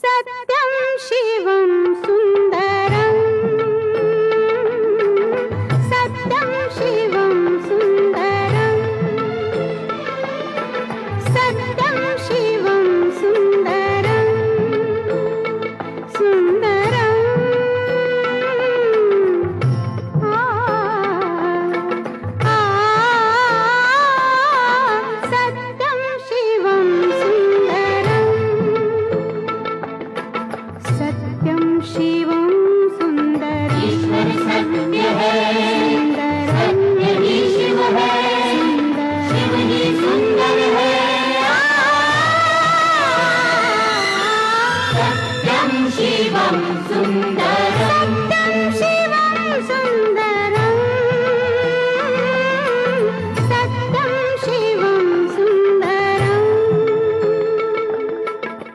सत्यं शिवं सुन्दरं सत्यं शिवं सुन्दरं सत्यं शिवं सुन्दरं सुन्दरं सत्यं शिवं सुन्दरं सत्यं शिवं सुन्दरं ईश्वर सत्य है, सत्य ही शिव है, शिव ही सुंदर है। सत्यं शिवं सुन्दरं